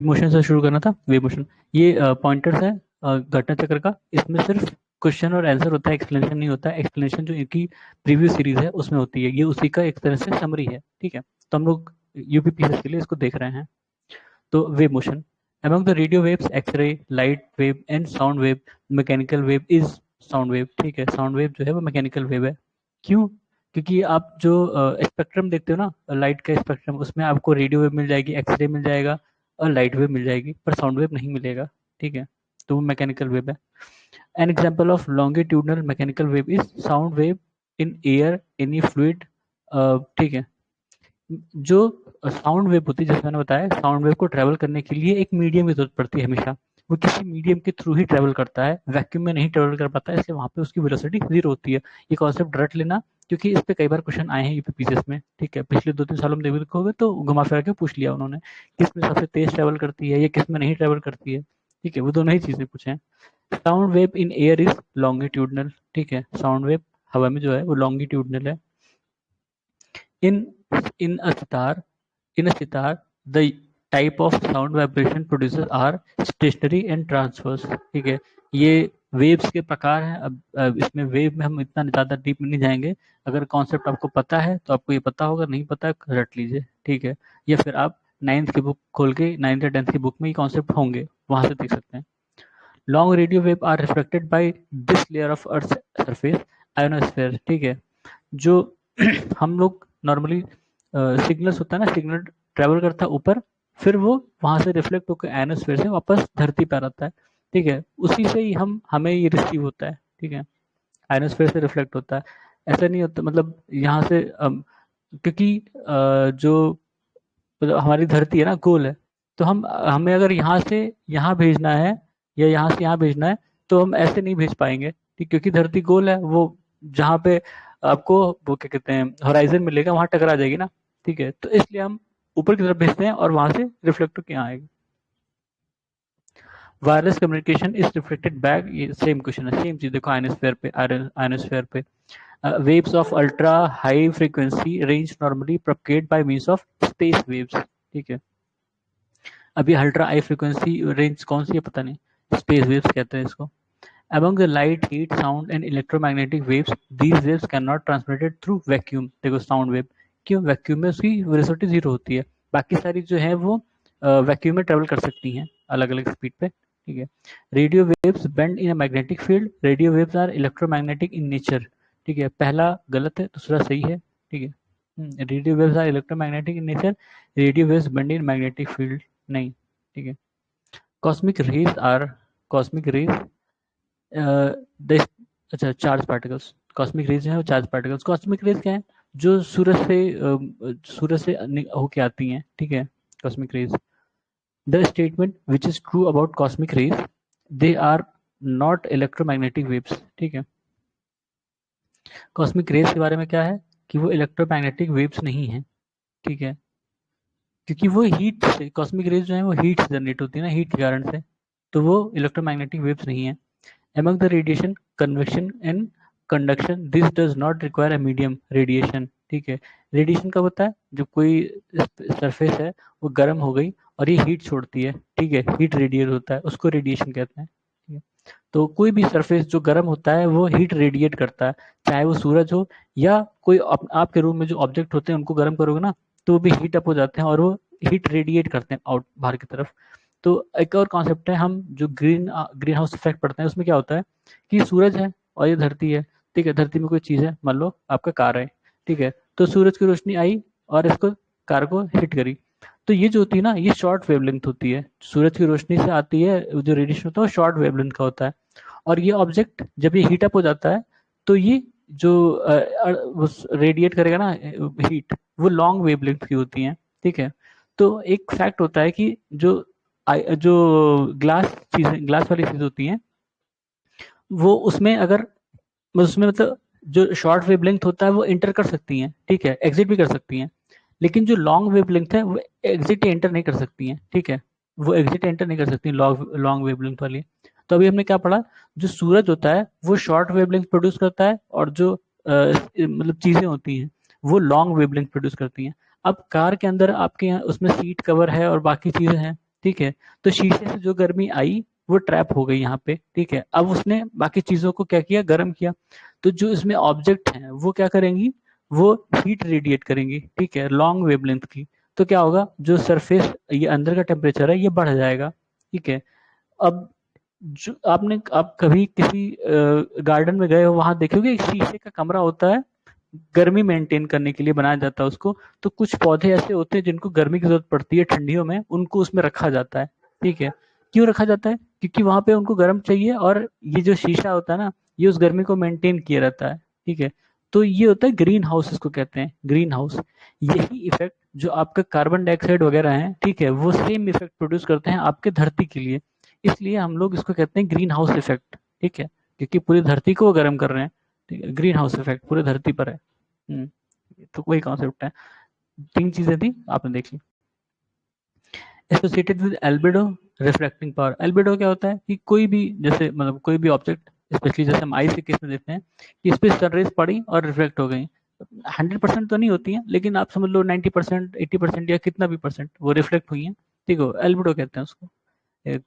Motion से शुरू करना था, वेव मोशन। ये पॉइंटर्स है घटना चक्र का। इसमें सिर्फ क्वेश्चन और आंसर होता है, एक्सप्लेनेशन नहीं होता है। एक्सप्लेनेशन जो इनकी प्रीवियस सीरीज है उसमें होती है, ये उसी का एक तरह से समरी है, ठीक है। तो हम लोग यूपीपीएससी के लिए इसको देख रहे हैं। तो wave motion, among the radio waves, X ray, light wave and sound wave, mechanical wave is sound wave, ठीक है। साउंड वेव जो है वो मैकेनिकल वेव है। क्यों? क्योंकि आप जो स्पेक्ट्रम देखते हो ना, लाइट का स्पेक्ट्रम, उसमें आपको रेडियो वेव मिल जाएगी, एक्सरे मिल जाएगा और लाइट वेव मिल जाएगी, पर साउंड वेव नहीं मिलेगा, ठीक है। तो वो मैकेनिकल वेव है। An example of longitudinal mechanical wave is sound wave in air, any fluid, ठीक है। जो साउंड वेव होती है, जैसे मैंने बताया, साउंड वेव को ट्रेवल करने के लिए एक मीडियम की जरूरत पड़ती है हमेशा। वो किसी मीडियम के थ्रू ही ट्रेवल करता है, वैक्यूम में नहीं ट्रेवल कर पाता है, इसलिए वहां पे उसकी वेलोसिटी जीरो होती है। ये कॉन्सेप्ट रट लेना, क्योंकि इस पे कई बार क्वेश्चन आए हैं यूपीपीसीएस में, ठीक है। पिछले 2-3 सालों में देखोगे तो घुमा फिरा के पूछ लिया उन्होंने, किस में सबसे तेज ट्रेवल करती है या किस में नहीं ट्रेवल करती है, ठीक है। वो दोनों ही चीजें पूछे हैं। Sound wave in air is longitudinal, ठीक है। साउंड वेव हवा में जो है वो लॉन्गिट्यूडनल है। इन इन अ sitar In a sitar, the type of sound vibration producers are stationary and transverse, ठीक है। ये वेव्स के प्रकार हैं। अब इसमें वेव में हम इतना ज़्यादा डीप में नहीं जाएंगे। अगर कॉन्सेप्ट आपको पता है तो आपको ये पता होगा, नहीं पता है रट लीजिए, ठीक है। या फिर आप नाइन्थ की बुक खोल के, 9th या 10th की बुक में ये कॉन्सेप्ट होंगे, वहां से देख सकते हैं। Long radio wave are reflected by this layer of earth surface, ionosphere, ठीक है। जो हम लोग नॉर्मली सिग्नल्स होता है ना, सिग्नल ट्रेवल करता है ऊपर, फिर वो वहां से रिफ्लेक्ट होकर आयनोस्फीयर से वापस धरती पर आता है, ठीक है। उसी से ही हमें ये रिसीव होता है, ठीक है। आयनोस्फीयर से रिफ्लेक्ट होता है। ऐसा नहीं होता, मतलब यहाँ से क्योंकि जो मतलब हमारी धरती है ना गोल है, तो हमें अगर यहाँ से यहाँ भेजना है या यहाँ से यहाँ भेजना है, तो हम ऐसे नहीं भेज पाएंगे, ठीक। क्योंकि धरती गोल है, वो जहाँ पे आपको वो क्या कहते हैं होराइजन मिलेगा, वहां टकरा जाएगी ना, ठीक है। तो इसलिए हम ऊपर की तरफ भेजते हैं और वहां से रिफ्लेक्ट होकर यहाँ आएगी। Wireless communication is reflected back, ये सेम क्वेश्चन है, सेम चीज देखो। आयनोस्फेयर पे, आयनोस्फेयर पे waves of ultra high frequency range normally propagate by means of space waves, ठीक है। अभी अल्ट्रा हाई फ्रीक्वेंसी रेंज कौन सी है पता नहीं, स्पेस वेव्स कहते हैं इसको। Among the light, heat, sound and electromagnetic waves, these waves cannot transmitted through vacuum, देखो साउंड वेव, क्यों? वैक्यूम में उसकी वेलोसिटी जीरो होती है, बाकी सारी जो है वो वैक्यूम में ट्रेवल कर सकती हैं अलग अलग स्पीड पे, ठीक है। Radio waves bend in a magnetic field, radio waves are electromagnetic in nature, ठीक है। पहला गलत है, दूसरा सही है, ठीक है। Radio waves are electromagnetic in nature, radio waves bend in magnetic field नहीं, ठीक है। Cosmic rays are, cosmic rays the, अच्छा, चार्ज पार्टिकल्स। कॉस्मिक रेज है वो चार्ज पार्टिकल्स। कॉस्मिक रेज क्या है? जो सूरज से होके आती हैं, ठीक है, cosmic rays. The statement which is true about cosmic rays, they are not electromagnetic waves, ठीक है। कॉस्मिक रेज के बारे में क्या है कि वो इलेक्ट्रोमैग्नेटिक वेव्स नहीं है, ठीक है। क्योंकि वो हीट से, कॉस्मिक रेज जो है वो हीट से जनरेट होती है ना, हीट के कारण से, तो वो इलेक्ट्रोमैग्नेटिक वेव्स नहीं है। Among the radiation, convection and conduction, this does not require a medium radiation, ठीक है। रेडिएशन कब होता है? जब कोई सरफेस है वो गर्म हो गई और ये हीट छोड़ती है, ठीक है, हीट रेडिएट होता है, उसको रेडिएशन कहते हैं, ठीक है। तो कोई भी सरफेस जो गर्म होता है वो हीट रेडिएट करता है, चाहे वो सूरज हो या कोई आपके रूम में जो ऑब्जेक्ट होते हैं उनको गर्म करोगे ना, तो वो भी हीट अप हो जाते हैं और वो हीट रेडिएट करते हैं आउट, बाहर की तरफ। तो एक और कॉन्सेप्ट है, हम जो ग्रीन हाउस इफेक्ट पढ़ते हैं, उसमें क्या होता है कि सूरज है और ये धरती है, ठीक है। धरती में कोई चीज है, मान लो आपका कार है, ठीक है। तो सूरज की रोशनी आई और इसको, कार को हिट करी, तो ये जो होती है ना, ये शॉर्ट वेवलेंथ होती है। सूरज की रोशनी से आती है जो रेडिएशन होता है वो शॉर्ट वेवलेंथ का होता है। और ये ऑब्जेक्ट जब ये हीट अप हो जाता है, तो ये जो रेडिएट करेगा ना हीट, वो लॉन्ग वेवलेंथ की होती है, ठीक है। तो एक फैक्ट होता है कि जो ग्लास चीजें, ग्लास वाली चीज होती हैं, वो उसमें अगर, उसमें मतलब जो शॉर्ट वेवलेंथ होता है वो इंटर कर सकती हैं, ठीक है, एग्जिट भी कर सकती हैं। लेकिन जो लॉन्ग वेवलेंथ है वो एग्जिट एंटर नहीं कर सकती हैं, ठीक है। वो एग्जिट एंटर नहीं कर सकती लॉन्ग लॉन्ग वेवलेंथ वाली। तो अभी हमने क्या पढ़ा, जो सूरज होता है वो शॉर्ट वेवलेंथ प्रोड्यूस करता है, और जो मतलब चीजें होती हैं वो लॉन्ग वेवलेंथ प्रोड्यूस करती हैं। अब कार के अंदर आपके यहाँ उसमें सीट कवर है और बाकी चीजें हैं, ठीक है। तो शीशे से जो गर्मी आई वो ट्रैप हो गई यहाँ पे, ठीक है। अब उसने बाकी चीजों को क्या किया, गर्म किया। तो जो इसमें ऑब्जेक्ट हैं वो क्या करेंगी, वो हीट रेडिएट करेंगी, ठीक है, लॉन्ग वेवलेंथ की। तो क्या होगा, जो सरफेस ये अंदर का टेम्परेचर है ये बढ़ जाएगा, ठीक है। अब जो आप कभी किसी गार्डन में गए हो, वहां देखोगे एक शीशे का कमरा होता है, गर्मी मेंटेन करने के लिए बनाया जाता है उसको। तो कुछ पौधे ऐसे होते हैं जिनको गर्मी की जरूरत पड़ती है ठंडियों में, उनको उसमें रखा जाता है, ठीक है। क्यों रखा जाता है, क्योंकि वहां पे उनको गर्म चाहिए, और ये जो शीशा होता है ना, ये उस गर्मी को मेंटेन किए रहता है, ठीक है। तो ये होता है ग्रीन हाउस, इसको कहते हैं ग्रीन हाउस। यही इफेक्ट जो आपका कार्बन डाइऑक्साइड वगैरह है, ठीक है, वो सेम इफेक्ट प्रोड्यूस करते हैं आपके धरती के लिए। इसलिए हम लोग इसको कहते हैं ग्रीन हाउस इफेक्ट, ठीक है, क्योंकि पूरी धरती को वो गर्म कर रहे हैं, ठीक है। ग्रीन हाउस इफेक्ट पूरी धरती पर है। तो वही कॉन्सेप्ट है। 3 चीजें थी, आपने देख ली। Associated with albedo, refracting power. Albedo क्या होता है कि कोई भी, जैसे मतलब कोई भी ऑब्जेक्ट, स्पेशली जैसे हम आई से केस में देखते हैं कि इस पे सनरेज पड़ी और रिफ्लेक्ट हो गई। 100% तो नहीं होती है, लेकिन आप समझ लो 90%, 80% या कितना भी परसेंट वो रिफ्लेक्ट हुई है, ठीक है, एल्बिडो कहते हैं उसको।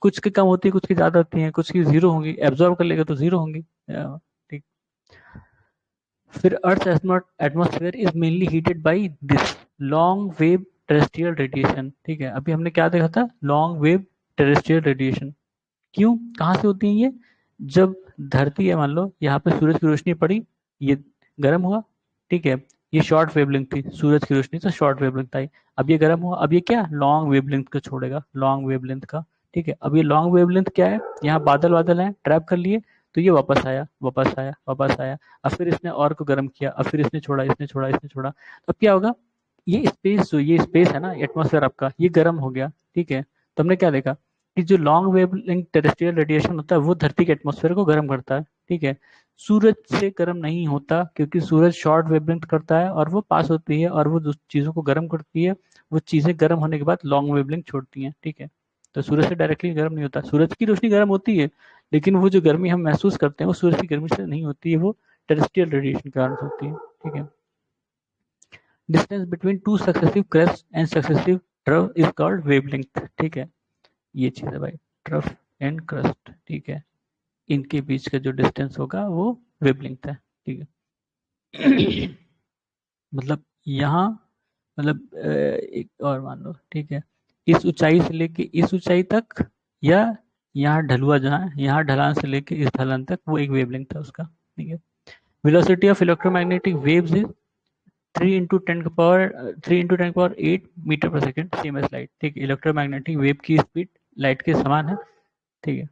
कुछ की कम होती है, कुछ की ज्यादा होती है, कुछ की जीरो होंगी, एब्जॉर्ब कर लेगा तो जीरो होंगी, ठीक। फिर earth atmosphere is mainly heated by this long wave terrestrial radiation, ठीक है। अभी हमने क्या देखा था, लॉन्ग वेव टेरेस्ट्रियल रेडिएशन। क्यों, कहाँ से होती है ये, जब धरती है, मान लो यहाँ पे सूरज की रोशनी पड़ी, ये गर्म हुआ, ठीक है। ये शॉर्ट वेवलेंथ थी, सूरज की रोशनी से शॉर्ट वेवलेंथ आई। अब ये गर्म हुआ, अब ये क्या लॉन्ग वेवलेंथ का छोड़ेगा, लॉन्ग वेवलेंथ का, ठीक है। अब ये लॉन्ग वेवलेंथ क्या है, यहाँ बादल बादल है, ट्रैप कर लिए, तो ये वापस आया, वापस आया, वापस आया। अब फिर इसने और को गर्म किया, अब फिर इसने छोड़ा, इसने छोड़ा, इसने छोड़ा, तो अब क्या होगा, ये स्पेस, जो ये स्पेस है ना, एटमोसफेयर आपका, ये गर्म हो गया, ठीक है। तो हमने क्या देखा कि जो लॉन्ग वेवलेंथ टेरेस्ट्रियल रेडिएशन होता है वो धरती के एटमॉस्फेयर को गर्म करता है, ठीक है। सूरज से गर्म नहीं होता, क्योंकि सूरज शॉर्ट वेवलेंथ करता है और वो पास होती है और वो जो चीजों को गर्म करती है, वो चीजें गर्म होने के बाद लॉन्ग वेवलेंथ छोड़ती हैं, ठीक है। तो सूरज से डायरेक्टली गर्म नहीं होता, सूरज की रोशनी गर्म होती है, लेकिन वो जो गर्मी हम महसूस करते हैं वो सूरज की गर्मी से नहीं होती है, वो टेरेस्ट्रियल रेडिएशन के कारण से होती है, ठीक है। Distance between two successive crest and successive trough is called wavelength, ठीक है। ये चीज है भाई, ट्रफ एंड क्रस्ट, ठीक है, इनके बीच का जो डिस्टेंस होगा वो वेवलेंथ है, ठीक है। मतलब यहाँ, मतलब एक और मान लो, ठीक है, इस ऊंचाई से लेके इस ऊंचाई तक, या यहाँ ढलुआ जहाँ है, यहाँ ढलान से लेके इस ढलान तक, वो एक वेवलेंथ है उसका, ठीक है। Velocity of electromagnetic waves is 3 into 10 power 8 metre per second, same as light, ठीक है। इलेक्ट्रोमैग्नेटिक वेव की स्पीड लाइट के समान है, ठीक है।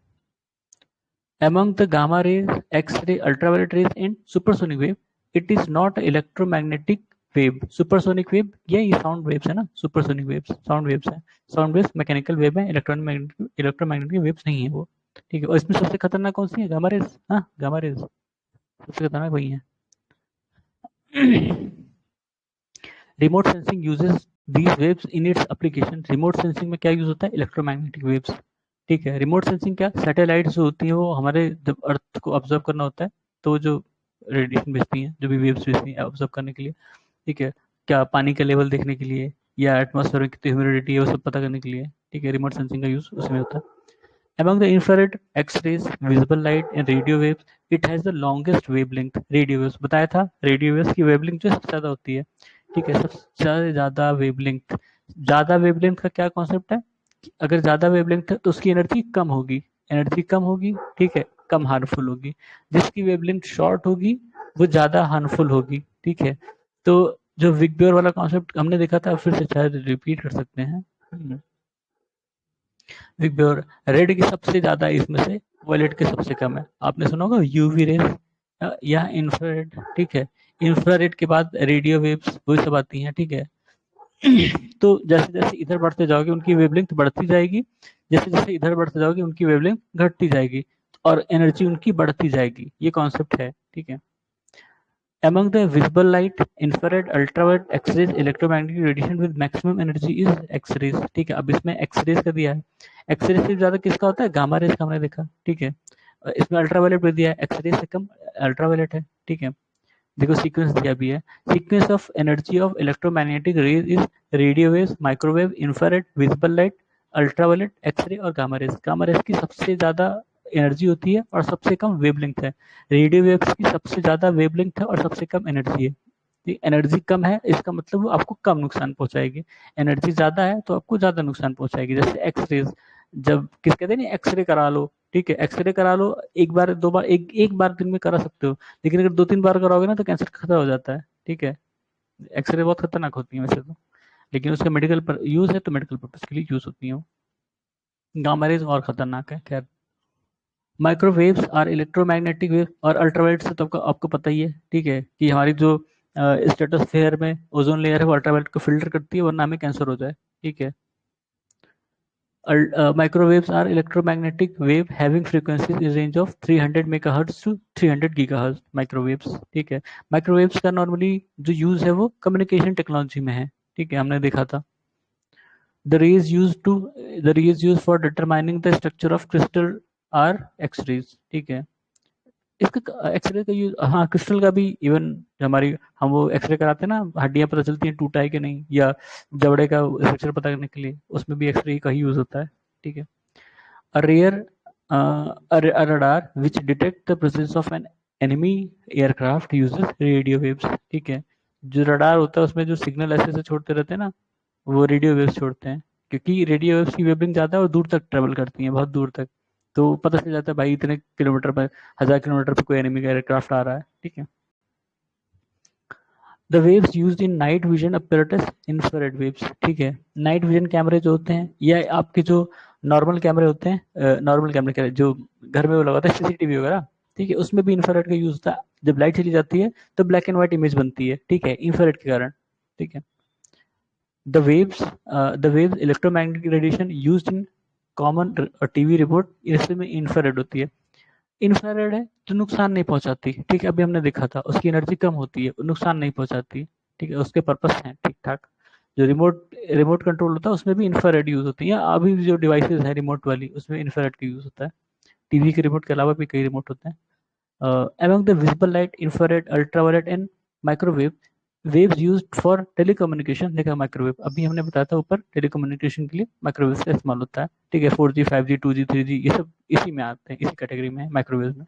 Among the gamma rays, X-ray, ultraviolet rays and supersonic wave, it is not electromagnetic wave. Supersonic wave ये sound waves है ना, supersonic waves sound waves है, sound waves mechanical wave है, electromagnetic waves नहीं है वो, ठीक है। और इसमें सबसे खतरनाक कौन सी है, गामा रेज, हाँ गामा रेज सबसे खतरनाक वही है। Remote sensing uses these waves in its application। Remote sensing में क्या यूज होता है, इलेक्ट्रोमैग्नेटिक वेव्स, ठीक है। रिमोट सेंसिंग क्या, सैटेलाइट जो होती है वो हमारे जब अर्थ को ऑब्जर्व करना होता है, तो जो रेडिएशन भेजती हैं, जो भी वेव्स भेजती हैं ऑब्जर्व करने के लिए, ठीक है। क्या पानी का लेवल देखने के लिए, या एटमॉस्फेयर में कितनी ह्यूमिडिटी है वो सब पता करने के लिए, ठीक है। रिमोट सेंसिंग का यूज उसमें होता है। Among the infrared, X-rays, visible light and radio waves, it has the longest wavelength। Radio waves बताया था, radio waves की wavelength जो सबसे ज़्यादा होती है, ठीक है, सबसे ज़्यादा wavelength। ज़्यादा wavelength का क्या कॉन्सेप्ट है, अगर ज़्यादा wavelength है तो उसकी एनर्जी कम होगी, एनर्जी कम होगी, ठीक है, कम हार्मफुल होगी। जिसकी wavelength शॉर्ट होगी वो ज़्यादा हार्मफुल होगी, ठीक है। तो जो विगब्योर वाला कॉन्सेप्ट हमने देखा था, फिर से शायद रिपीट कर सकते हैं। विगब्योर, रेड की सबसे ज्यादा इसमें से, वायलेट के सबसे कम है। आपने सुना होगा यूवी रेज या इंफ्रारेड, ठीक है। इंफ्रारेड के बाद रेडियो वेव्स वो सब आती हैं, ठीक है। तो जैसे जैसे इधर बढ़ते जाओगे उनकी वेवलेंथ बढ़ती जाएगी, जैसे जैसे इधर बढ़ते जाओगे उनकी वेवलेंथ घटती जाएगी, और एनर्जी उनकी बढ़ती जाएगी, ये कॉन्सेप्ट है, ठीक है। Among the visible light, infrared, ultraviolet, X-rays, electromagnetic radiation with maximum energy is X-rays, ठीक है। अब इसमें X-rays का दिया है, X-rays से ज्यादा किसका होता है, गामा रेज का हमने देखा, ठीक है। इसमें अल्ट्रावायलेट भी दिया है, X-rays से कम अल्ट्रावायलेट है, ठीक है। देखो सीक्वेंस दिया भी है, sequence of energy of electromagnetic rays is radio waves, microwave, infrared, visible light, ultraviolet, x ray और गामा रेज। गामा रेज की सबसे ज़्यादा एनर्जी होती है और सबसे कम वेवलेंथ है। रेडियो वेव्स की सबसे ज़्यादा वेवलेंथ है और सबसे कम एनर्जी है। एनर्जी कम है इसका मतलब वो आपको कम नुकसान पहुंचाएगी, एनर्जी ज़्यादा है तो आपको ज़्यादा नुकसान पहुंचाएगी। जैसे एक्सरेज, जब किस कहते हैं एक्सरे करा लो, ठीक है, एक्सरे करा लो, एक बार दो बार, एक बार दिन में करा सकते हो, लेकिन अगर 2-3 बार कराओगे ना तो कैंसर खतरा हो जाता है, ठीक है। एक्सरे बहुत खतरनाक होती है वैसे तो, लेकिन उसका मेडिकल पर यूज है तो मेडिकल पर्पज के लिए यूज होती है वो। गामा रेज और खतरनाक है। खैर, माइक्रोवेव्स आर इलेक्ट्रोमैग्नेटिक वेव, और अल्ट्रावायलेट से तो आपको पता ही है, ठीक है, कि हमारी जो स्ट्रेटोस्फेयर में ओजोन लेयर है वो अल्ट्रावायलेट को फिल्टर करती है वरना हमें कैंसर हो जाए, ठीक है। Microwaves are electromagnetic wave having frequencies in range of 300 megahertz to 300 gigahertz microwaves, ठीक है। माइक्रोवेव्स का नॉर्मली जो यूज है वो कम्युनिकेशन टेक्नोलॉजी में है, ठीक है, हमने देखा था। The rays used to the rays used for determining the structure of crystal are X-rays, ठीक है। इसका एक्सरे का यूज, हाँ, क्रिस्टल का भी, इवन हमारी हम वो एक्सरे कराते हैं ना, हड्डियां पता चलती हैं टूटा है कि नहीं, या जबड़े का स्ट्रक्चर पता करने के लिए, उसमें भी एक्सरे का ही यूज होता है, ठीक है। A rare a radar which detect the presence of an enemy aircraft uses radio waves, ठीक है। जो रडार होता है उसमें जो सिग्नल ऐसे ऐसे छोड़ते रहते हैं ना, वो रेडियो वेव्स छोड़ते हैं, क्योंकि रेडियो वेव्स की वेवलेंथ ज़्यादा है और दूर तक ट्रेवल करती हैं, बहुत दूर तक। तो पता चल जाता है भाई इतने किलोमीटर पर, 1000 किलोमीटर पर कोई एनिमी का एयरक्राफ्ट आ रहा है, ठीक है। The waves used in night vision apparatus, infrared waves, ठीक है। नाइट विजन कैमरे जो होते हैं या आपके जो नॉर्मल कैमरे होते हैं, नॉर्मल कैमरे कह रहे जो घर में वो लगाता है सीसीटीवी वगैरह, ठीक है, उसमें भी इंफ्रारेड का यूज होता है। जब लाइट चली जाती है तो ब्लैक एंड व्हाइट इमेज बनती है, ठीक है, इंफ्रारेड के कारण, ठीक है। The waves electromagnetic radiation used in common TV report, इसमें इंफ्रारेड होती है। इंफ्रारेड है तो नुकसान नहीं पहुंचाती, ठीक है, अभी हमने देखा था, उसकी एनर्जी कम होती है, नुकसान नहीं पहुंचाती, ठीक है, उसके पर्पस हैं ठीक ठाक। जो रिमोट रिमोट कंट्रोल होता है उसमें भी इंफ्रारेड यूज होती है, अभी जो डिवाइसेज है रिमोट वाली उसमें इंफ्रारेड का यूज होता है। टीवी के रिमोट के अलावा भी कई रिमोट होते हैं। among the visible light, infrared, ultraviolet and microwave waves used for telecommunication, देखा माइक्रोवेव अभी हमने बताया था ऊपर, टेलीकम्युनिकेशन के लिए माइक्रोवेव का इस्तेमाल होता है, ठीक है। 4G 5G 2G 3G ये सब इसी में आते हैं, इसी कैटेगरी में है माइक्रोवेव में।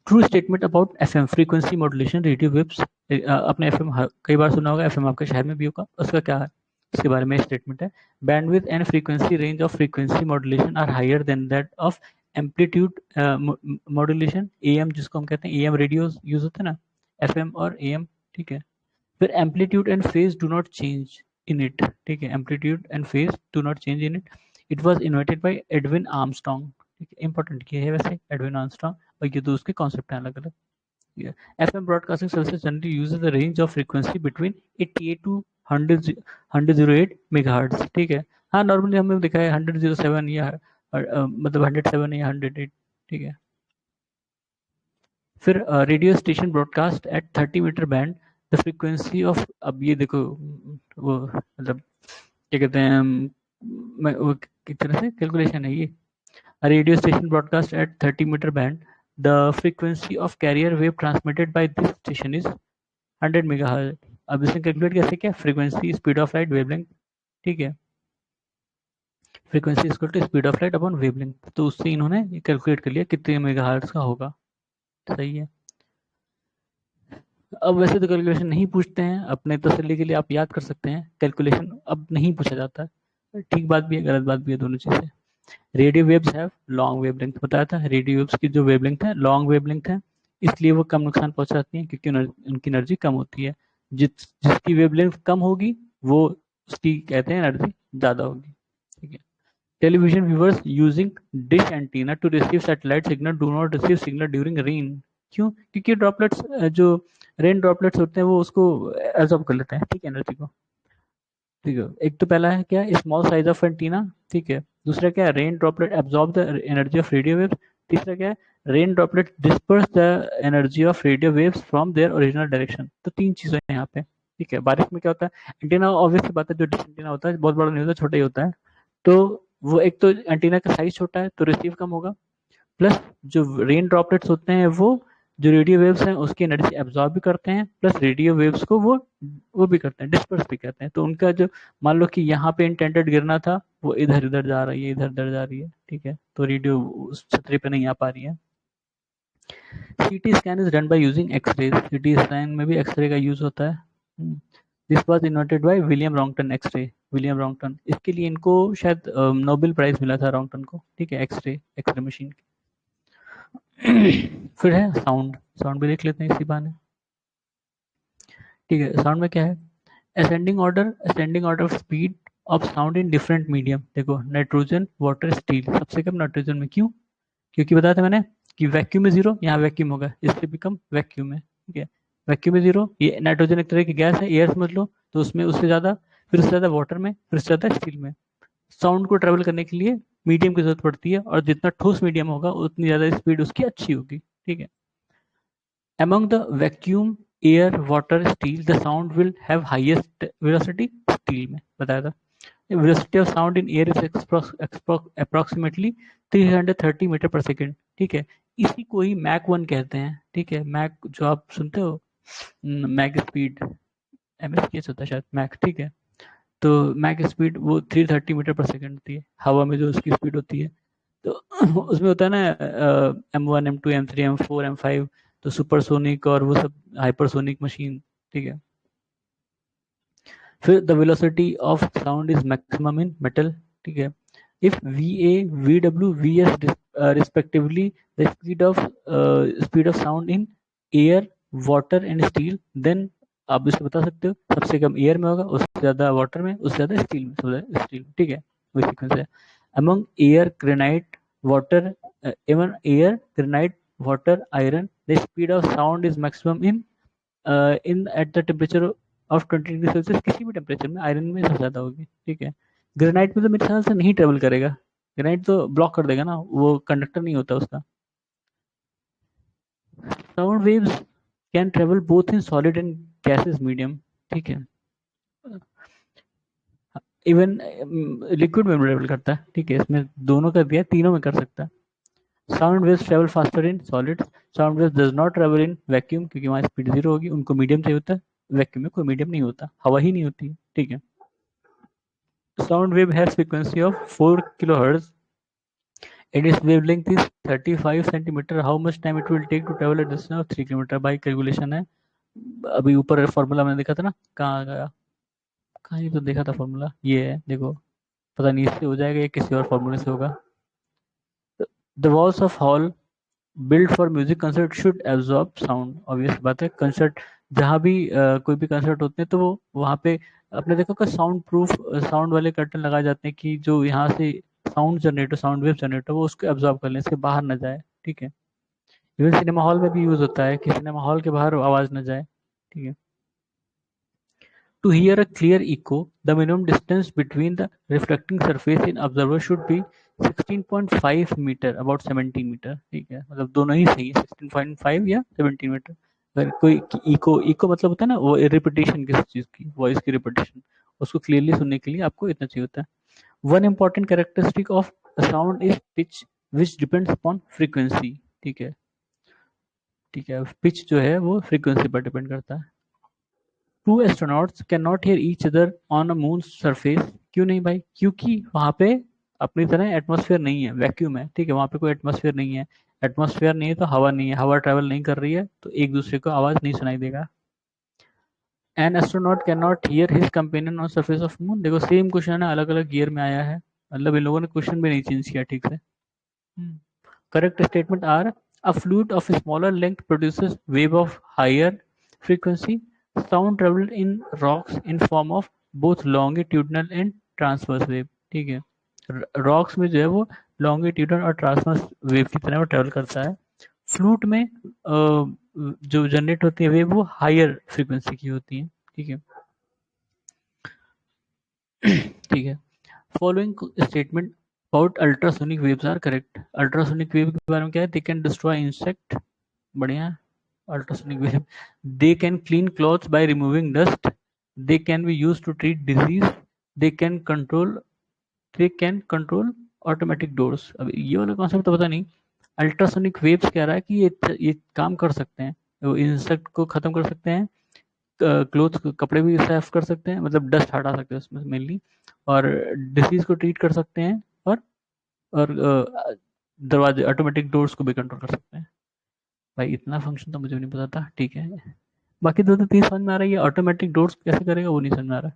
True statement about FM, frequency modulation radio waves. आपने एफएम कई बार सुना होगा, एफएम आपके शहर में भी होगा, उसका क्या है, उसके बारे में स्टेटमेंट है। Bandwidth and frequency range of frequency modulation are higher than that of amplitude modulation, AM जिसको हम कहते हैं, एएम रेडियो यूज होते हैं ना, एफएम और एएम, ठीक है। फिर amplitude and phase do not change in it, ठीक है, amplitude and phase do not change in it. It was invented bye Edwin Armstrong, ठीक है, इंपॉर्टेंट किया है वैसे एडविन आर्मस्ट्रांग, और ये तो उसके कॉन्सेप्ट हैं अलग अलग। FM broadcasting services generally uses a range of frequency between 88 to 100 megahertz, ठीक है। हाँ, नॉर्मली हमने देखा है 107 या मतलब 107 या 108, ठीक है। फिर radio station broadcast at 30 metre band, the frequency of, अब ये देखो वो मतलब क्या कहते हैं, वो किस तरह से कैलकुलेशन है ये। Radio station broadcast at 30 metre band, the frequency of carrier wave transmitted by this station is 100 megahertz. अब इसने कैलकुलेट कैसे किया, frequency speed of light wavelength, ठीक है, frequency equal to speed of light upon wavelength, तो उससे इन्होंने calculate कर लिया कितने मेगाहर्ट्ज का होगा, सही है। अब वैसे तो कैलकुलेशन नहीं पूछते हैं, अपने तसल्ली के लिए आप याद कर सकते हैं, कैलकुलेशन अब नहीं पूछा जाता है, ठीक बात भी है गलत बात भी है दोनों चीज़ें। Radio waves have long wavelength, बताया था, रेडियो वेव्स की जो वेवलेंथ है लॉन्ग वेवलेंथ है, इसलिए वो कम नुकसान पहुंचाती हैं क्योंकि उनकी एनर्जी कम होती है। जिसकी वेवलेंथ कम होगी वो, उसकी कहते हैं एनर्जी ज़्यादा होगी, ठीक है। Television viewers using dish antenna to receive satellite signal do not receive signal during rain, क्यों, क्योंकि ड्रॉपलेट्स जो रेन ड्रॉपलेट्स होते हैं वो उसको एब्जॉर्ब कर लेते हैं, ठीक है, एनर्जी को, ठीक है। एक तो पहला है क्या, स्मॉल साइज ऑफ एंटीना, ठीक है। दूसरा क्या है, rain droplet absorb the energy of radio waves. तीसरा क्या है, rain droplet disperse the energy of radio waves from their original direction. तो तीन चीजें हैं यहाँ पे, ठीक है। बारिश में क्या होता है, एंटीना ऑब्वियस बात है, जो डिश एंटीना होता है बहुत बड़ा नहीं होता, छोटा ही होता है, तो वो एक तो एंटीना का साइज छोटा है तो रिसीव कम होगा, प्लस जो रेन ड्रॉपलेट्स होते हैं वो जो रेडियो वेव्स हैं उसकी एनर्जी एब्जॉर्ब भी करते हैं, प्लस रेडियो वेव्स को वो भी करते हैं, डिस्पर्स भी करते हैं। तो उनका जो, मान लो कि यहाँ पे इंटेंडेड गिरना था, वो इधर इधर जा रही है, इधर इधर जा रही है, ठीक है, तो रेडियो उस छतरी पे नहीं आ पा रही है। CT scan is done by using X ray, CT scan में भी एक्सरे का यूज होता है। This was invented by William Roentgen X ray, William Roentgen, इसके लिए इनको शायद नोबेल प्राइज मिला था रॉन्गटन को, ठीक है, एक्सरे मशीन। फिर है साउंड, साउंड भी देख लेते हैं इसी बहाने, ठीक है। साउंड में क्या है, ascending order of speed of sound in different medium. देखो नाइट्रोजन, वाटर, स्टील, सबसे कम नाइट्रोजन में, क्यों? क्योंकि बताया था मैंने कि वैक्यूम में जीरो, यहाँ वैक्यूम होगा, इससे भी कम वैक्यूम है, ठीक है। वैक्यूम में जीरो, ये नाइट्रोजन एक तरह की गैस है, एयर समझ लो, तो उसमें उससे ज्यादा, फिर उससे ज्यादा वाटर में, फिर उससे ज्यादा स्टील में। साउंड को ट्रेवल करने के लिए मीडियम की जरूरत पड़ती है, और जितना ठोस मीडियम होगा उतनी ज्यादा स्पीड उसकी अच्छी होगी, ठीक है। Among the vacuum, air, water, steel, the sound will have highest velocity, steel में बताया था। Velocity of sound in air is approximately 330 metre per second, ठीक है। इसी को ही मैक 1 कहते हैं, ठीक है। मैक जो आप सुनते हो, मैक स्पीड, MSK होता है शायद मैक, ठीक है। तो मैक स्पीड वो 330 मीटर पर सेकेंड होती है, हवा में जो उसकी स्पीड होती है। तो उसमें होता है ना M1, M2, M3, M4, M5, तो सुपरसोनिक और वो सब हाइपरसोनिक मशीन, ठीक है। फिर the velocity of sound is maximum in metal, ठीक है। If VA, VW, VS respectively the speed of sound in air, water and steel, then आप इसे बता सकते हो सबसे कम एयर में होगा, उससे ज्यादा वाटर में, उससे ज्यादा स्टील में, सबसे ज्यादा स्टील में, ठीक है। वही सीक्वेंस है। Among air, granite, water, even air, granite, water, iron, the speed of sound is maximum in at the temperature of 20 degree Celsius, किसी भी टेम्परेचर में आयरन में सबसे ज्यादा होगी, ठीक है। ग्रेनाइट में तो मेरे ख्याल से नहीं ट्रेवल करेगा, ग्रेनाइट तो ब्लॉक कर देगा ना, वो कंडक्टर नहीं होता उसका। Sound waves can travel both in solid and gases medium, ठीक है। इवन लिक्विड में ट्रेवल करता है, ठीक है, इसमें दोनों कर दिया, तीनों में कर सकता है। Sound waves travel faster in solids, sound waves does not travel in vacuum, क्योंकि वहाँ स्पीड जीरो होगी, उनको मीडियम चाहिए होता है। वैक्यूम में कोई मीडियम नहीं होता, हवा ही नहीं होती है, ठीक है। Sound wave has frequency of 4 kilohertz and its wavelength is 35 centimetre. How much time it will take to travel at distance of 3 kilometre, by calculation है। अभी ऊपर फॉर्मूला मैंने देखा था ना, कहाँ गया, कहाँ ही तो देखा था फॉर्मूला, ये है देखो, पता नहीं इससे हो जाएगा या किसी और फॉर्मूले से होगा। The walls of hall build for music concert should absorb sound, obvious बात है। कंसर्ट जहाँ भी कोई भी कंसर्ट होते हैं तो वो वहाँ पे आपने देखा कि साउंड प्रूफ, साउंड वाले कर्टन लगाए जाते हैं कि जो यहाँ से साउंड जनरेट हो, साउंड वेव जनरेट हो, वो उसको एब्जॉर्ब कर ले, इसके बाहर ना जाए, ठीक है। इवन सिनेमा हॉल में भी यूज होता है कि सिनेमा हॉल के बाहर आवाज ना जाए, ठीक है। To hear a clear echo, the minimum distance between the reflecting surface in observer should be 16.5 metre, about 17 metre, ठीक है। मतलब दोनों ही सही है, 16.5 या 17 मीटर। अगर कोई इको, इको मतलब होता है ना वो रिपीटेशन किसी चीज की, वॉइस की रिपीटेशन, उसको क्लियरली सुनने के लिए आपको इतना चाहिए होता है। One important characteristic of sound is pitch which depends upon frequency, ठीक है, ठीक है। पिच जो है वो फ्रीक्वेंसी पर डिपेंड करता है। Two astronauts can not hear each other on a moon surface, क्यों नहीं भाई? क्योंकि वहां पे अपनी तरह एटमॉस्फेयर नहीं है, वैक्यूम है, ठीक है, वहां पे कोई एटमॉस्फेयर नहीं है। एटमॉस्फेयर नहीं है तो हवा नहीं है, हवा ट्रेवल नहीं कर रही है, तो एक दूसरे को आवाज नहीं सुनाई देगा। An astronaut can not here his companion on surface of moon, देखो सेम क्वेश्चन है, अलग अलग ईयर में आया है, मतलब इन लोगों ने क्वेश्चन भी नहीं चेंज किया ठीक से। Correct statement are, a fluid of a smaller length produces wave of higher frequency. Sound travel in rocks in form of both longitudinal and transverse wave, ठीक है। रॉक्स में जो है वो लॉन्गिट्यूडनल और ट्रांसवर्स वेव की तरह वो ट्रेवल करता है। फ्लूट में जो जनरेट होती है वेव वो हायर फ्रीक्वेंसी की होती है, ठीक है। ठीक है। Following statement about ultrasonic waves are correct. Ultrasonic wave के बारे में क्या है, दे कैन डिस्ट्रॉय इंसेक्ट, बढ़िया। Ultrasonic wave, they can clean clothes by removing dust, they can be used to treat disease, they can control, they can control automatic doors. अब ये वाला concept तो पता नहीं, अल्ट्रासोनिक वेव्स कह रहा है कि ये काम कर सकते हैं, वो इंसेक्ट को खत्म कर सकते हैं, क्लोथ कपड़े भी साफ कर सकते हैं, मतलब डस्ट हटा सकते हैं उसमें मेनली, और डिसीज को ट्रीट कर सकते हैं, और दरवाजे ऑटोमेटिक डोर्स को भी कंट्रोल कर सकते हैं। भाई इतना फंक्शन तो मुझे भी नहीं पता था, ठीक है। बाकी दो तो तीन समझ में आ रहा है, ये ऑटोमेटिक डोर्स कैसे करेगा वो नहीं समझ में आ रहा है।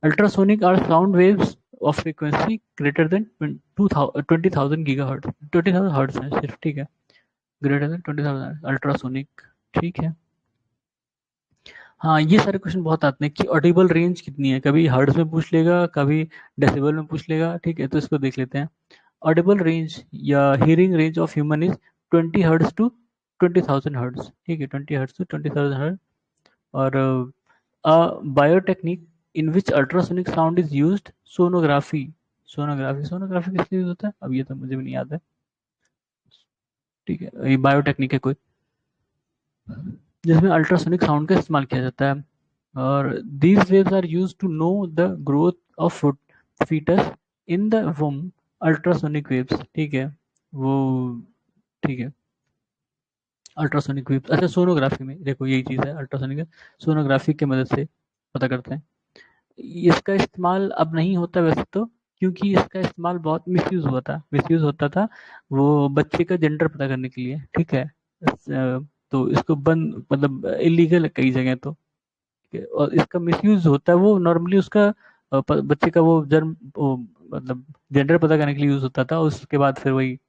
Ultrasonic are sound waves of frequency greater than 20,000 gigahertz, 20,000 hertz है सिर्फ, ठीक है, ग्रेटर देन 20,000 अल्ट्रासोनिक, ठीक है। हाँ, ये सारे क्वेश्चन बहुत आते हैं कि ऑडिबल रेंज कितनी है, कभी हर्ट्ज में पूछ लेगा, कभी डेसिबल में पूछ लेगा, ठीक है, तो इसको देख लेते हैं। ऑडिबल रेंज या hearing range of human is 20 hertz to 20,000 hertz, ठीक है, 20 हर्ट्ज टू 20,000 हर्ट्ज। और biotechnique in which ultrasonic sound is used, sonography. Sonography किस लिए यूज होता है, अब ये तो मुझे भी नहीं याद है, ठीक है, ये बायोटेक्निक है कोई, जिसमें अल्ट्रासोनिक साउंड का इस्तेमाल किया जाता है। और these waves are used to know the growth of foetus in the womb, ultrasonic waves, ठीक है, वो, ठीक है, अल्ट्रासोनिक वेव्स। अच्छा, सोनोग्राफी में देखो यही चीज़ है, अल्ट्रासोनिक सोनोग्राफी की मदद से पता करते हैं। इसका इस्तेमाल अब नहीं होता वैसे तो, क्योंकि इसका इस्तेमाल बहुत मिसयूज होता था, वो बच्चे का जेंडर पता करने के लिए, ठीक है। तो इसको बंद, मतलब इलीगल है कई जगह तो, ठीक है? और इसका मिसयूज होता है, वो नॉर्मली उसका बच्चे का वो जन्म, वो मतलब जेंडर पता करने के लिए यूज होता था, उसके बाद फिर वही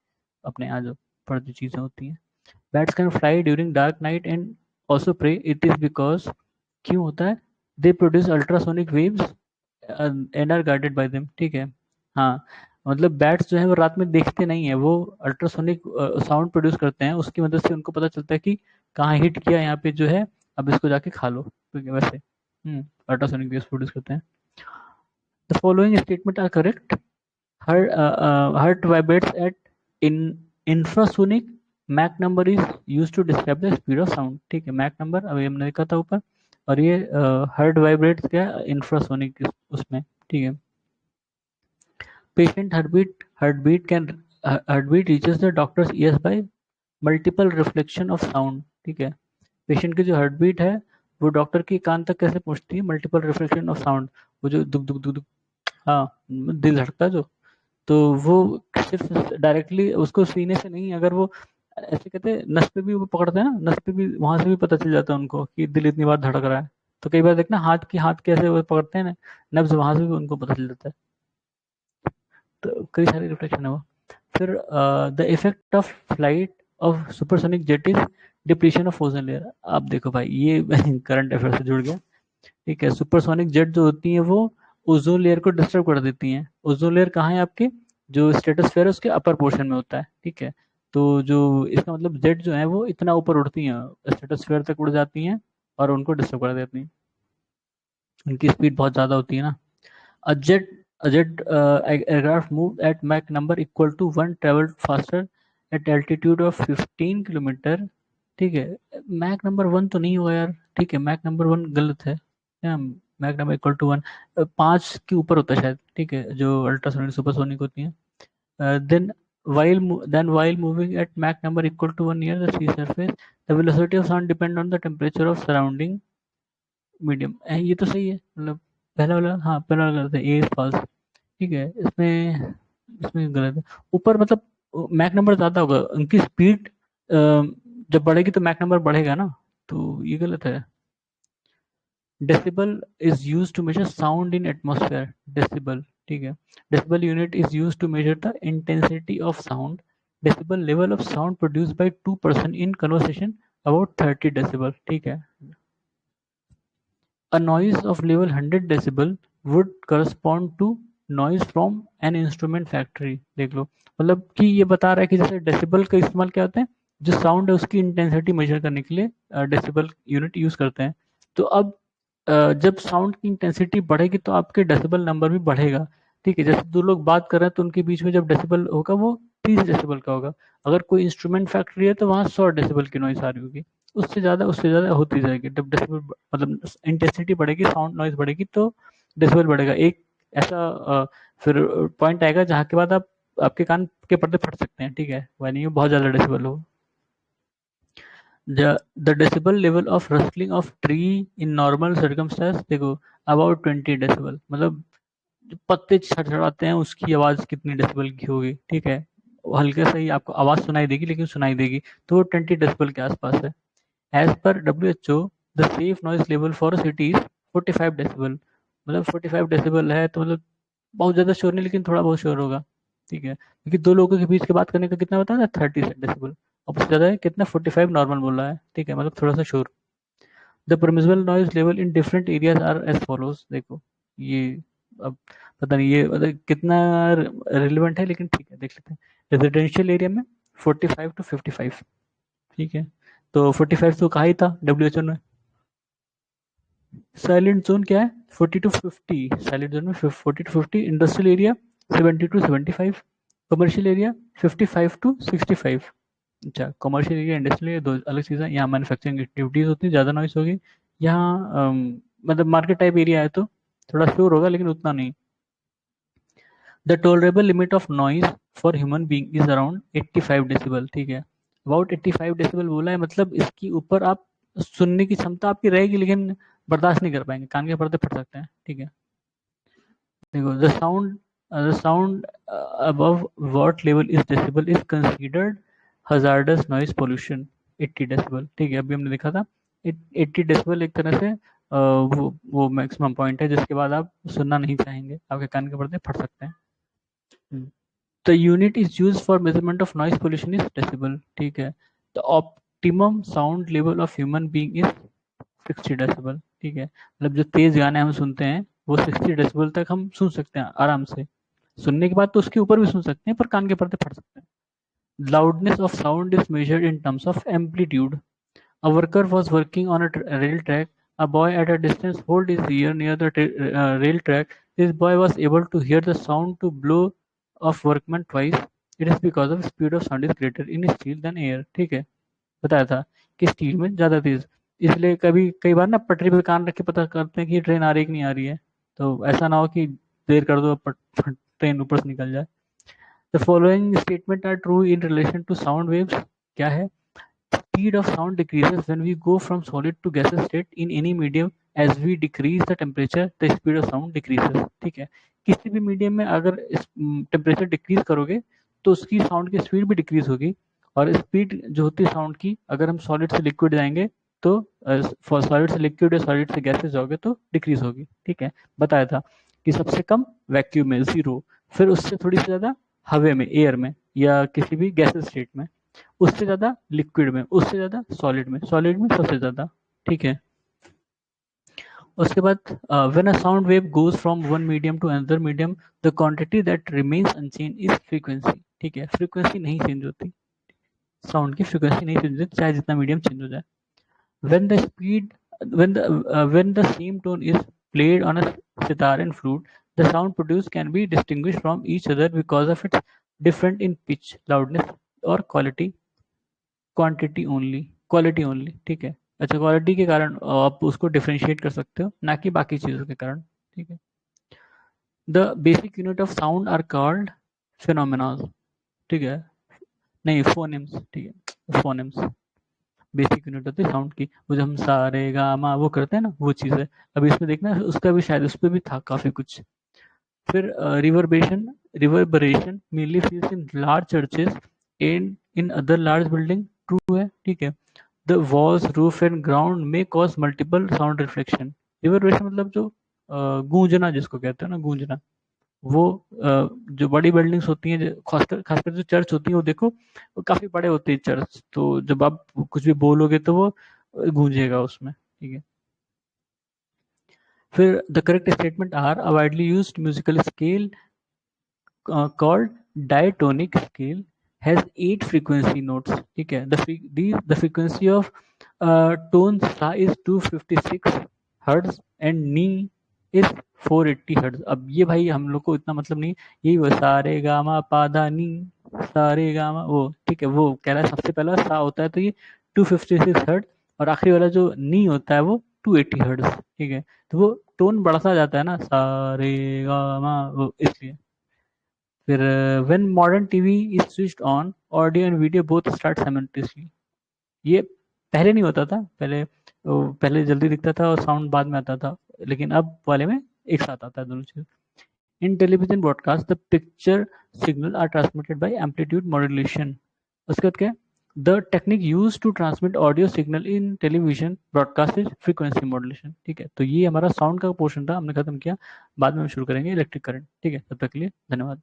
अपने यहाँ जो पढ़ती चीज़ें होती हैं। Bats can fly during dark night and also prey, it is because, क्यों होता है, they produce ultrasonic waves and are guided by them, ठीक है। हाँ, मतलब बैट्स जो है वो रात में देखते नहीं है, वो अल्ट्रासोनिक साउंड प्रोड्यूस करते हैं, उसकी मदद से उनको पता चलता है कि कहाँ हिट किया यहाँ पे जो है, अब इसको जाके खा लो, ठीक है, वैसे अल्ट्रासोनिक वेव्स प्रोड्यूस करते हैं। The following statement are correct, heart vibrates at in infrasonic, Mach number is use to describe the speed of sound, ठीक है, मैक नंबर अभी हमने देखा था ऊपर, और ये हार्ट वाइब्रेट्स क्या, इंफ्रासोनिक उसमें, ठीक है। Patient heartbeat reaches the doctors years bye multiple reflection of sound, ठीक है। पेशेंट की जो हार्टबीट है वो डॉक्टर के कान तक कैसे पहुंचती है, मल्टीपल रिफ्लेक्शन ऑफ साउंड, वो जो दुख दुख दुख दुख, हाँ, दिल धड़कता है जो, तो वो सिर्फ डायरेक्टली उसको सीने से नहीं, अगर वो ऐसे कहते हैं नस पे भी वो पकड़ते हैं ना, नस पे भी, वहां से भी पता चल जाता है उनको कि दिल इतनी बार धड़क रहा है। तो कई बार देखना हाथ कैसे वो पकड़ते हैं ना, नब्ज, वहां से भी उनको पता चल जाता है। तो कई सारे रिफ्लेक्शन है वो। फिर the effect of flight of supersonic jet is depletion of ozone layer. आप देखो भाई, ये करंट अफेयर से जुड़ गया, ठीक है। सुपरसोनिक जेट जो होती है वो ओजोन लेयर को डिस्टर्ब कर देती हैं। ओजोन लेयर कहाँ है आपके, जो स्ट्रेटोस्फेयर है उसके अपर पोर्शन में होता है, ठीक है। तो जो इसका मतलब जेट जो है वो इतना ऊपर उड़ती हैं, स्ट्रेटोस्फेयर तक उड़ जाती हैं, और उनको डिस्टर्ब कर देती हैं, उनकी स्पीड बहुत ज़्यादा होती है ना। A jet, aircraft moved at Mach number equal to 1 traveled faster at altitude of 15 kilometre, ठीक है। मैक नंबर 1 तो नहीं हुआ यार, ठीक है, मैक नंबर 1 गलत है, क्या, मैक नंबर इक्वल टू 1, 5 के ऊपर होता है शायद, ठीक है, जो अल्ट्रासोनिक सुपरसोनिक होती है। Then while moving at Mach number equal to 1 near the sea surface, the velocity of sound depend on the temperature of surrounding medium। ये तो सही है, मतलब पहला वाला, हाँ पहला वाला गलत है, ए फॉल्स, ठीक है। इसमें इसमें गलत है, ऊपर मतलब मैक नंबर ज्यादा होगा, उनकी स्पीड जब बढ़ेगी तो मैक नंबर बढ़ेगा ना, तो ये गलत है। Decibel is use to measure sound in atmosphere, decibel, ठीक है। Decibel unit is use to measure the intensity of sound. Decibel level of sound produce by 2% in conversation about 30 decibel, ठीक है। A noise of level 100 decibel would correspond to noise from an instrument factory। देख लो, मतलब कि ये बता रहा है कि जैसे डेसिबल का इस्तेमाल क्या होता है, जो साउंड है उसकी इंटेंसिटी मेजर करने के लिए डेसिबल यूनिट यूज करते हैं। तो अब जब साउंड की इंटेंसिटी बढ़ेगी तो आपके डेसिबल नंबर भी बढ़ेगा, ठीक है। जैसे दो लोग बात कर रहे हैं तो उनके बीच में जब डेसिबल होगा वो 30 डेसिबल का होगा। अगर कोई इंस्ट्रूमेंट फैक्ट्री है तो वहाँ 100 डेसिबल की नॉइस आ रही होगी, उससे ज़्यादा होती जाएगी। जब डेसिबल मतलब इंटेंसिटी बढ़ेगी, साउंड नॉइज बढ़ेगी, तो डेसिबल बढ़ेगा। एक ऐसा फिर पॉइंट आएगा जहाँ के बाद आप, आपके कान आपके पर्दे फट सकते हैं, ठीक है, वह नहीं बहुत ज्यादा डेसिबल हो। The decibel level of rustling of tree in normal circumstance देखो अबाउट 20 डेसिबल, मतलब जो पत्ते छड़छड़ाते हैं उसकी आवाज कितनी डेसिबल की होगी, ठीक है, वो हल्के से ही आपको आवाज सुनाई देगी लेकिन सुनाई देगी, तो वो 20 डेसिबल के आसपास है। As per WHO the safe noise level for city is 45 decibel, मतलब 45 डेसिबल है तो मतलब बहुत ज्यादा शोर नहीं लेकिन थोड़ा बहुत शोर होगा, ठीक है, क्योंकि दो लोगों के बीच की बात करने का कितना बताया था, 30 डेसिबल, अब उससे ज्यादा है कितना, 45 नॉर्मल बोला है, ठीक है, मतलब थोड़ा सा शोर। The permissible noise level in different areas are as follows, देखो ये अब पता नहीं ये मतलब कितना रिलेवेंट है लेकिन ठीक है देख लेते हैं। रेजिडेंशियल एरिया में 45 to 55, ठीक है, तो 45 तो कहा ही था WHO ने। साइलेंट जोन क्या है, 40 to 50, साइलेंट जोन में 40 to 50, industrial area 70 to 75, commercial area 55 to 65। अच्छा, कमर्शियल एरिया इंडस्ट्रियल एरिया दो अलग चीज़ें, यहाँ मैन्युफैक्चरिंग एक्टिविटीज होती है, ज़्यादा नॉइस होगी। यहाँ मतलब मार्केट टाइप एरिया है तो थोड़ा शोर होगा लेकिन उतना नहीं। The tolerable limit of noise for human being is around 85 decibel, ठीक है, अबाउट 85 डेसिबल बोला है, मतलब इसकी ऊपर आप सुनने की क्षमता आपकी रहेगी लेकिन बर्दाश्त नहीं कर पाएंगे, कान के पर्दे फट सकते हैं, ठीक है। देखो the sound above what level is decibel is considered hazardous noise pollution, 80 decibel, ठीक है, अभी हमने देखा था 80 डेसिबल एक तरह से वो मैक्सिमम पॉइंट है जिसके बाद आप सुनना नहीं चाहेंगे, आपके कान के पर्दे फट सकते हैं। The unit is use for measurement of noise pollution is decibel, ठीक है, the optimum sound level of human being is 60 decibel, ठीक है, मतलब जो तेज गाने हम सुनते हैं वो 60 डेसिबल तक हम सुन सकते हैं आराम से, सुनने के बाद तो उसके ऊपर भी सुन सकते हैं पर कान के पर्दे फट सकते हैं। Loudness of sound is measured in terms of amplitude. A worker was working on a rail track. A boy at a distance hold his ear near the rail track. This boy was able to hear the sound to blow of workman twice. It is because of speed of sound is greater in steel than air, ठीक है, बताया था कि steel में ज़्यादा तेज, इसलिए कभी कई बार ना पटरी पे कान रख के पता करते हैं कि ट्रेन आ रही है कि नहीं आ रही है, तो ऐसा ना हो कि देर कर दो ट्रेन ऊपर से निकल जाए। The following statement are true in relation to sound waves, क्या है, speed of sound decreases when we go from solid to gaseous state in any medium, as we decrease the temperature the speed of sound decreases, ठीक है, किसी भी medium में अगर temperature decrease करोगे तो उसकी साउंड की स्पीड भी डिक्रीज होगी, और स्पीड जो होती है साउंड की अगर हम सॉलिड से लिक्विड जाएंगे तो सॉलिड से लिक्विड या सॉलिड से गैसेस जाओगे तो डिक्रीज होगी, ठीक है, बताया था कि सबसे कम वैक्यूम में 0, फिर उससे थोड़ी सी ज्यादा हवा में एयर में या किसी भी गैसेस स्टेट में, उससे ज्यादा लिक्विड में, उससे ज्यादा सॉलिड में सबसे ज्यादा, ठीक है। उसके बाद when a sound wave goes from one medium to another medium the quantity that remains unchange is frequency, ठीक है, फ्रीक्वेंसी नहीं चेंज होती, साउंड की फ्रीक्वेंसी नहीं चेंज होती चाहे जितना मीडियम चेंज हो जाए। when the speed when the same tone is played on a sitar and flute, the sound produced can be distinguished from each other because of its different in pitch, loudness or quality only, ठीक है, अच्छा quality के कारण आप उसको differentiate कर सकते हो ना कि बाकी चीज़ों के कारण, ठीक है। The basic unit of sound are called phenomena, ठीक है, नहीं फोनेम्स, ठीक है, फोनेम्स बेसिक यूनिट होती है साउंड की, वो जो हम सा रे गा मा वो करते हैं ना वो चीज़ है। अभी इसमें देखना उसका भी शायद उस पर भी था काफ़ी कुछ। फिर reverberation mainly feels in large churches and in other large building, true है, ठीक है। The walls roof and ground में cause multiple sound reflection, reverberation मतलब जो गूंजना जिसको कहते हैं ना गूंजना, वो जो बड़ी बिल्डिंग्स होती हैं खासकर खासकर जो चर्च होती है वो देखो वो काफी बड़े होते हैं चर्च, तो जब आप कुछ भी बोलोगे तो वो गूंजेगा उसमें, ठीक है। फिर the correct statement are a widely used musical scale called diatonic scale has 8 frequency notes, ठीक है, the frequency of tone sa is 256 hertz and ni is 480 hertz। अब ये भाई हम लोग को इतना मतलब नहीं, यही वो सारे गामा पाधा नी सारे गामा वो, ठीक है, वो कह रहा है सबसे पहला सा होता है तो ये 256 हर्ट्ज और आखिरी वाला जो नी होता है वो 280 हर्ट्ज, ठीक है, तो वो टोन बढ़ता जाता है ना सारे गामा वो इसलिए। फिर when modern TV is switched on audio and video both start simultaneously. ये पहले नहीं होता था, पहले जल्दी दिखता था और साउंड बाद में आता था, लेकिन अब वाले में एक साथ आता है दोनों चीज। In television broadcast the picture signal are transmitted by amplitude modulation. उसके बाद क्या है, the technique use to transmit audio signal in television broadcast is frequency modulation. ठीक है, तो ये हमारा साउंड का पोर्शन था, हमने खत्म किया। बाद में हम शुरू करेंगे इलेक्ट्रिक करंट। ठीक है, तब तक के लिए धन्यवाद।